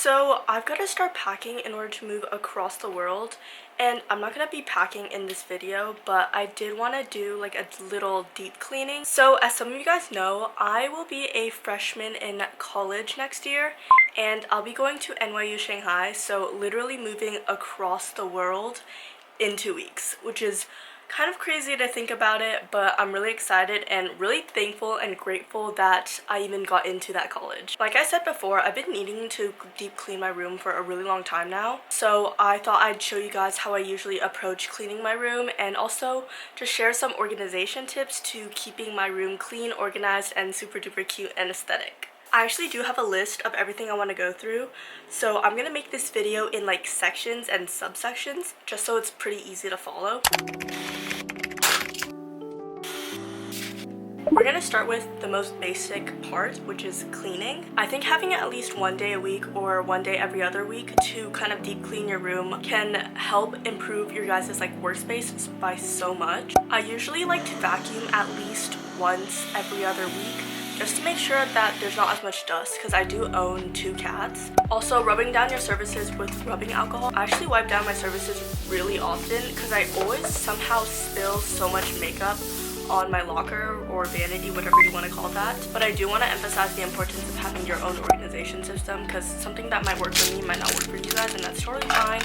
So I've got to start packing in order to move across the world, and I'm not going to be packing in this video, but I did want to do like a little deep cleaning. So as some of you guys know, I will be a freshman in college next year, and I'll be going to NYU Shanghai, so literally moving across the world in 2 weeks, which is kind of crazy to think about it, but I'm really excited and really thankful and grateful that I even got into that college. Like I said before, I've been needing to deep clean my room for a really long time now, so I thought I'd show you guys how I usually approach cleaning my room and also just share some organization tips to keeping my room clean, organized, and super duper cute and aesthetic. I actually do have a list of everything I want to go through, so I'm going to make this video in like sections and subsections just so it's pretty easy to follow. We're going to start with the most basic part, which is cleaning. I think having at least one day a week or one day every other week to kind of deep clean your room can help improve your guys' like workspace by so much. I usually like to vacuum at least once every other week, just to make sure that there's not as much dust, because I do own 2 cats. Also, rubbing down your surfaces with rubbing alcohol. I actually wipe down my surfaces really often because I always somehow spill so much makeup on my locker or vanity, whatever you want to call that. But I do want to emphasize the importance of having your own organization system, because something that might work for me might not work for you guys, and that's totally fine.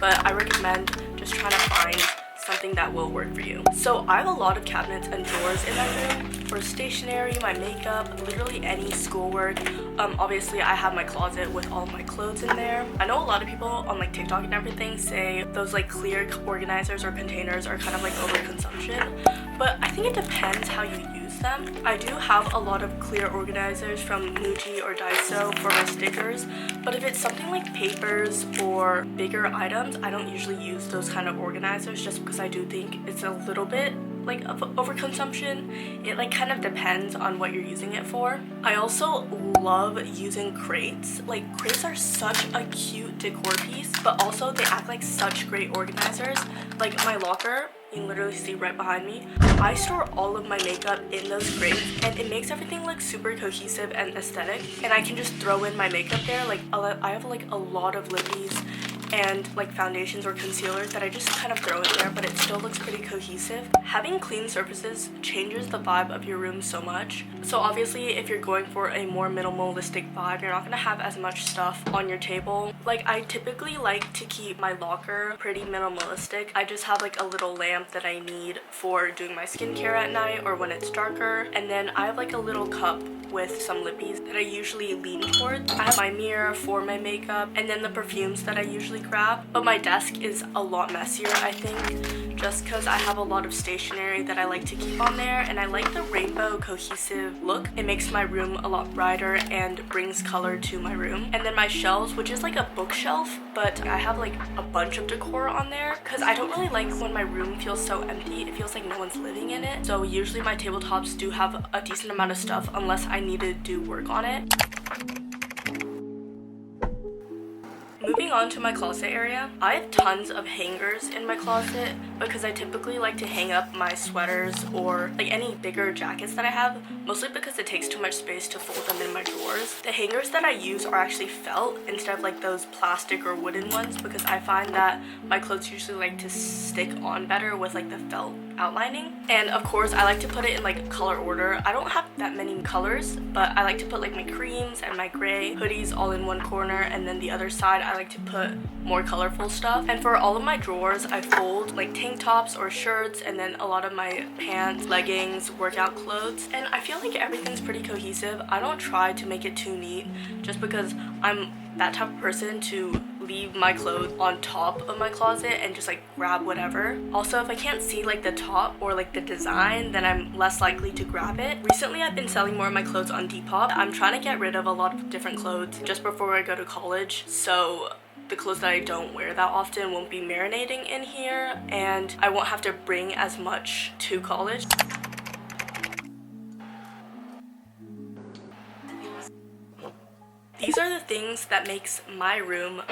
But I recommend just trying to find something that will work for you. So I have a lot of cabinets and drawers in my room for stationery, my makeup, literally any schoolwork. Obviously I have my closet with all of my clothes in there. I know a lot of people on like TikTok and everything say those like clear organizers or containers are kind of like overconsumption, but I think it depends how you use them. I do have a lot of clear organizers from Muji or Daiso for my stickers, but if it's something like papers or bigger items, I don't usually use those kind of organizers just because I do think it's a little bit like of overconsumption. It like kind of depends on what you're using it for. I also love using crates. Like crates are such a cute decor piece, but also they act like such great organizers. Like my locker, you can literally see right behind me, I store all of my makeup in those crates, and it makes everything look super cohesive and aesthetic, and I can just throw in my makeup there. Like I have like a lot of lippies and like foundations or concealers that I just kind of throw in there, but it still looks pretty cohesive. Having clean surfaces changes the vibe of your room so much. So obviously if you're going for a more minimalistic vibe, you're not going to have as much stuff on your table. Like I typically like to keep my locker pretty minimalistic. I just have like a little lamp that I need for doing my skincare at night or when it's darker, and then I have like a little cup with some lippies that I usually lean towards. I have my mirror for my makeup, and then the perfumes that I usually grab. But my desk is a lot messier, I think, just because I have a lot of stationery that I like to keep on there, and I like the rainbow cohesive look. It makes my room a lot brighter and brings color to my room. And then my shelves, which is like a bookshelf, but I have like a bunch of decor on there because I don't really like when my room feels so empty. It feels like no one's living in it. So usually my tabletops do have a decent amount of stuff unless I need to do work on it. Moving on to my closet area, I have tons of hangers in my closet because I typically like to hang up my sweaters or like any bigger jackets that I have, mostly because it takes too much space to fold them in my drawers. The hangers that I use are actually felt instead of like those plastic or wooden ones, because I find that my clothes usually like to stick on better with like the felt outlining. And of course I like to put it in like color order. I don't have that many colors, but I like to put like my creams and my gray hoodies all in one corner, and then the other side I like to put more colorful stuff. And for all of my drawers, I fold like tank tops or shirts, and then a lot of my pants, leggings, workout clothes, and I feel like everything's pretty cohesive. I don't try to make it too neat just because I'm that type of person to leave my clothes on top of my closet and just like grab whatever. Also, if I can't see like the top or like the design, then I'm less likely to grab it. Recently I've been selling more of my clothes on Depop. I'm trying to get rid of a lot of different clothes just before I go to college, so the clothes that I don't wear that often won't be marinating in here, and I won't have to bring as much to college. These are the things that makes my room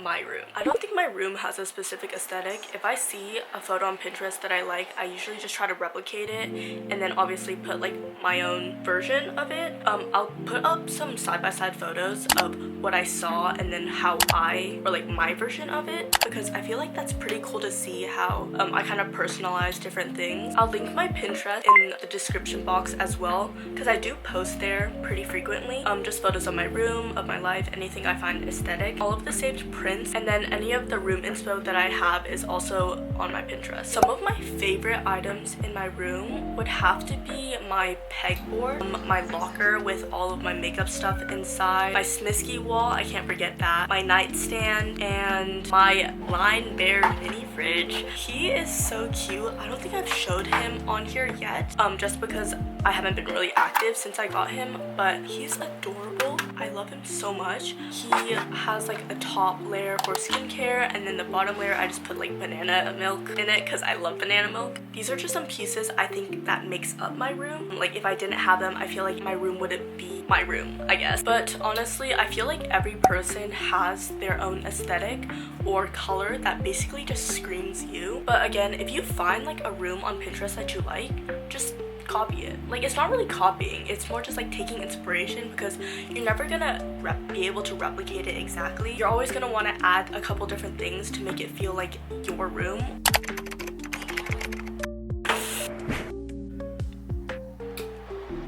my room. I don't think my room has a specific aesthetic. If I see a photo on Pinterest that I like, I usually just try to replicate it and then obviously put like my own version of it. I'll put up some side-by-side photos of what I saw and then how or like my version of it, because I feel like that's pretty cool to see how I kind of personalize different things. I'll link my Pinterest in the description box as well, because I do post there pretty frequently. Just photos of my room, of my life, anything I find aesthetic. All of the saved prints and then any of the room inspo that I have is also on my Pinterest. Some of my favorite items in my room would have to be my pegboard, my locker with all of my makeup stuff inside, my Smisky wall, I can't forget that, my nightstand, and my Line Bear mini fridge. He is so cute. I don't think I've showed him on here yet, just because I haven't been really active since I got him, but he's adorable. I love him so much. He has like a top layer for skincare and then the bottom layer I just put like banana milk in it because I love banana milk. These are just some pieces I think that makes up my room. Like if I didn't have them, I feel like my room wouldn't be my room, I guess. But honestly, I feel like every person has their own aesthetic or color that basically just screams you. But again, if you find like a room on Pinterest that you like, just copy it. Like it's not really copying, it's more just like taking inspiration, because you're never gonna be able to replicate it exactly. You're always gonna want to add a couple different things to make it feel like your room.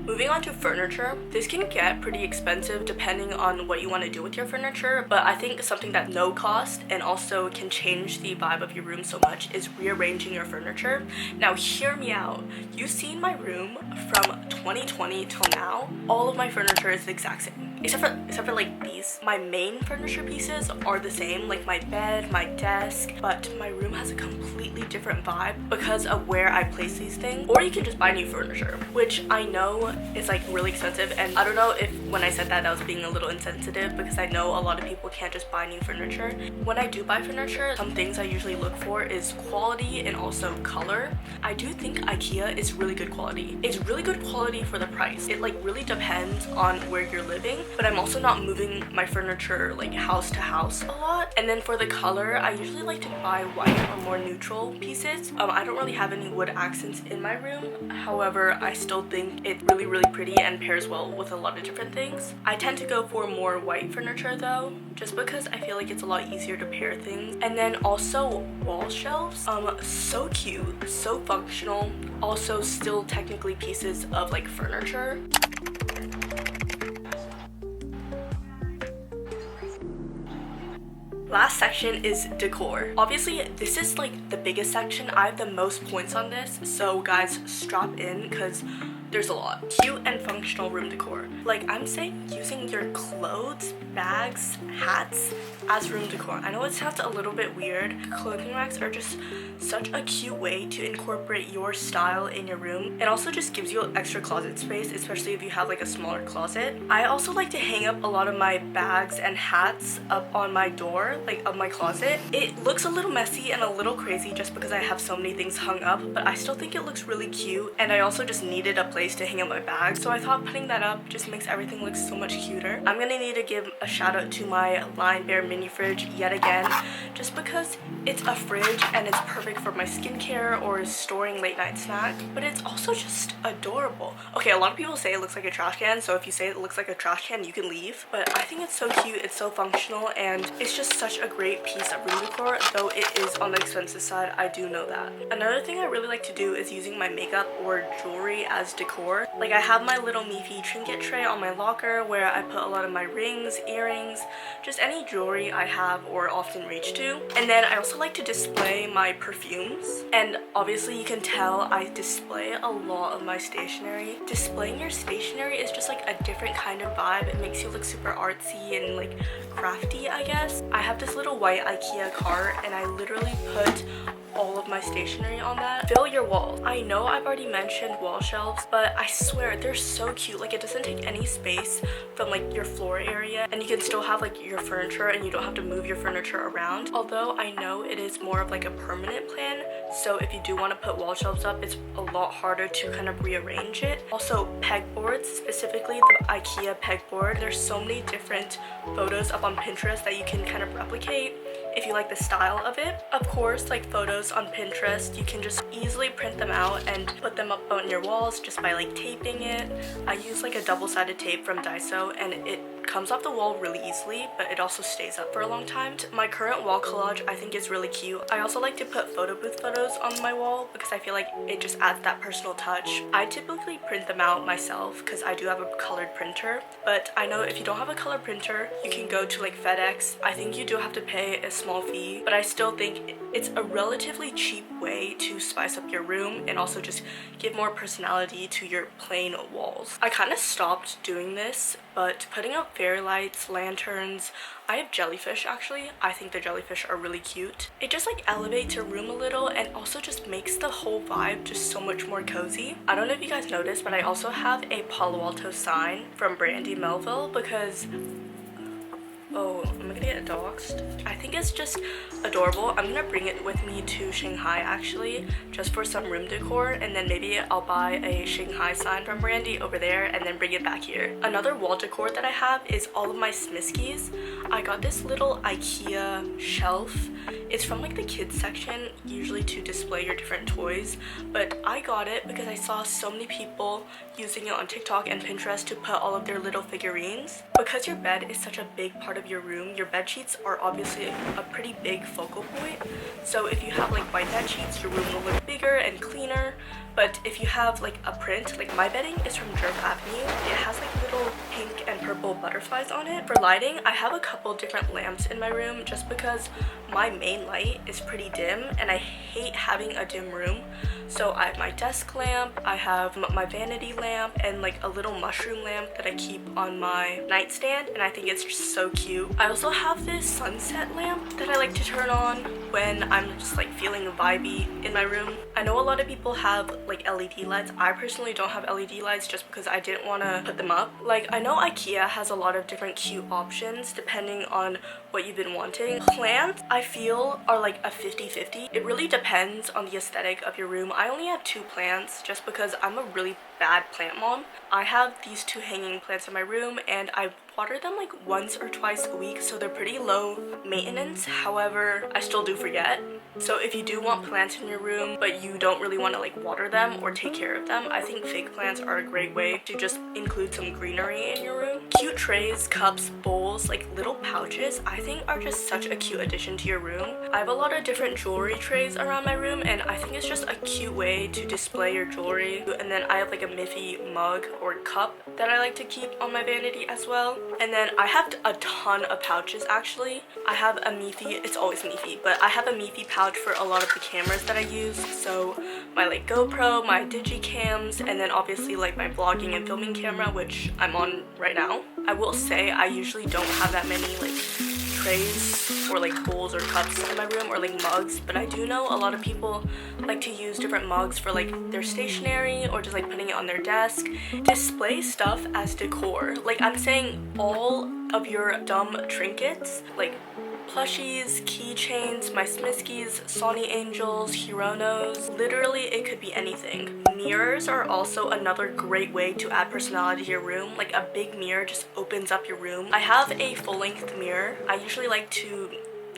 Moving on to furniture, this can get pretty expensive depending on what you want to do with your furniture, but I think something that's no cost and also can change the vibe of your room so much is rearranging your furniture. Now hear me out. You've seen my room from 2020 till now. All of my furniture is the exact same. Except for like these. My main furniture pieces are the same, like my bed, my desk, but my room has a completely different vibe because of where I place these things. Or you can just buy new furniture, which I know is like really expensive, and I don't know if when I said that I was being a little insensitive, because I know a lot of people can't just buy new furniture. When I do buy furniture, some things I usually look for is quality and also color. I do think IKEA is really good quality. It's really good quality for the price. It like really depends on where you're living, but I'm also not moving my furniture like house to house a lot. And then for the color, I usually like to buy white or more neutral pieces. I don't really have any wood accents in my room. However, I still think it's really pretty and pairs well with a lot of different things. I tend to go for more white furniture though, just because I feel like it's a lot easier to pair things. And then also wall shelves, so cute, so functional, also still technically pieces of like furniture. Last section is decor. Obviously, this is like the biggest section. I have the most points on this, so guys, strap in because there's a lot. Cute and functional room decor. Like I'm saying, using your clothes, bags, hats as room decor. I know it sounds a little bit weird. Clothing racks are just such a cute way to incorporate your style in your room. It also just gives you extra closet space, especially if you have like a smaller closet. I also like to hang up a lot of my bags and hats up on my door, like of my closet. It looks a little messy and a little crazy just because I have so many things hung up, but I still think it looks really cute, and I also just needed a place to hang up my bags, so I thought putting that up just makes everything look so much cuter. I'm gonna need to give a shout out to my Line Bear mini fridge yet again, just because it's a fridge and it's perfect for my skincare or storing late night snacks, but it's also just adorable. Okay, a lot of people say it looks like a trash can, so if you say it looks like a trash can, you can leave, but I think it's so cute, it's so functional, and it's just such a great piece of room decor, though it is on the expensive side, I do know that. Another thing I really like to do is using my makeup or jewelry as decor. Like I have my little Miffy trinket tray on my locker where I put a lot of my rings, earrings, just any jewelry I have or often reach to. And then I also like to display my perfumes. And obviously you can tell I display a lot of my stationery. Displaying your stationery is just like a different kind of vibe. It makes you look super artsy and like crafty, I guess. I have this little white IKEA cart and I literally put all of my stationery on that. Fill your walls. I know I've already mentioned wall shelves, but I swear they're so cute. Like, it doesn't take any space from like your floor area, and you can still have like your furniture and you don't have to move your furniture around. Although I know it is more of like a permanent plan, so if you do want to put wall shelves up, it's a lot harder to kind of rearrange it. Also, pegboards, specifically the IKEA pegboard. There's so many different photos up on Pinterest that you can kind of replicate if you like the style of it. Of course, like photos on Pinterest, you can just easily print them out and put them up on your walls just by like taping it. I use like a double-sided tape from Daiso, and it comes off the wall really easily, but it also stays up for a long time. My current wall collage I think is really cute. I also like to put photo booth photos on my wall because I feel like it just adds that personal touch. I typically print them out myself because I do have a colored printer, but I know if you don't have a color printer, you can go to like FedEx. I think you do have to pay a small fee, but I still think it's a relatively cheap way to spice up your room and also just give more personality to your plain walls. I kind of stopped doing this, but putting up fairy lights, lanterns, I have jellyfish actually. I think the jellyfish are really cute. It just like elevates your room a little and also just makes the whole vibe just so much more cozy. I don't know if you guys noticed, but I also have a Palo Alto sign from Brandy Melville because oh, I'm gonna get doxxed. I think it's just adorable. I'm gonna bring it with me to Shanghai actually, just for some room decor, and then maybe I'll buy a Shanghai sign from Brandy over there and then bring it back here. Another wall decor that I have is all of my Smiskies. I got this little IKEA shelf. It's from like the kids section, usually to display your different toys, but I got it because I saw so many people using it on TikTok and Pinterest to put all of their little figurines. Because your bed is such a big part of your room, your bed sheets are obviously a pretty big focal point. So if you have like white bed sheets, your room will look bigger and cleaner. But if you have like a print, like my bedding is from Jerv Avenue, it has like little pink and purple butterflies on it. For lighting, I have a couple different lamps in my room just because my main light is pretty dim and I hate having a dim room. So I have my desk lamp, I have my vanity lamp, and like a little mushroom lamp that I keep on my nightstand, and I think it's just so cute. I also have this sunset lamp that I like to turn on when I'm just like feeling vibey in my room. I know a lot of people have like LED lights. I personally don't have LED lights just because I didn't want to put them up. Like, I know IKEA has a lot of different cute options depending on what you've been wanting. Plants, I feel, are like a 50-50. It really depends on the aesthetic of your room. I only have 2 plants just because I'm a really bad plant mom. I have these 2 hanging plants in my room and I water them like once or twice a week, so they're pretty low maintenance. However, I still do forget. So if you do want plants in your room but you don't really want to like water them or take care of them, I think fake plants are a great way to just include some greenery in your room. Cute trays, cups, bowls, like little pouches, I think are just such a cute addition to your room. I have a lot of different jewelry trays around my room and I think it's just a cute way to display your jewelry. And then I have like a Miffy mug or cup that I like to keep on my vanity as well. And then I have a ton of pouches actually. I have a Miffy, it's always Miffy, but I have a Miffy pouch for a lot of the cameras that I use. So my like GoPro, my digicams, and then obviously like my vlogging and filming camera, which I'm on right now. I will say I usually don't have that many like trays or like bowls or cups in my room or like mugs, but I do know a lot of people like to use different mugs for like their stationery or just like putting it on their desk. Display stuff as decor. Like, I'm saying all of your dumb trinkets, like plushies, keychains, my Smiskies, Sony Angels, Hironos, literally it could be anything. Mirrors are also another great way to add personality to your room. Like, a big mirror just opens up your room. I have a full-length mirror. I usually like to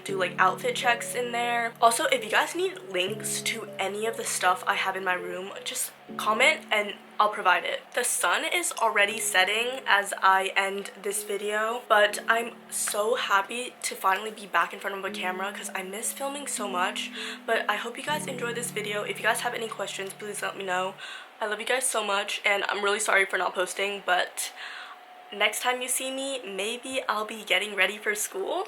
do like outfit checks in there. Also, if you guys need links to any of the stuff I have in my room, just comment and I'll provide it. The sun is already setting as I end this video, but I'm so happy to finally be back in front of a camera because I miss filming so much. But I hope you guys enjoyed this video. If you guys have any questions, please let me know. I love you guys so much and I'm really sorry for not posting, but next time you see me, maybe I'll be getting ready for school.